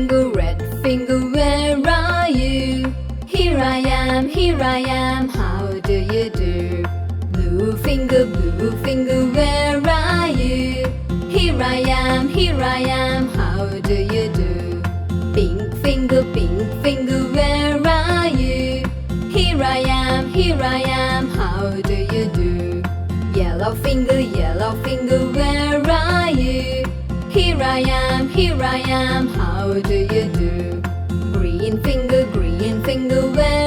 finger, where are you? Here I am, how do you do? Blue finger, where are you? Here I am, how do you do? Pink finger, where are you? Here I am, how do you do? Yellow finger, where are you? Here I am, how do you do? Green finger, where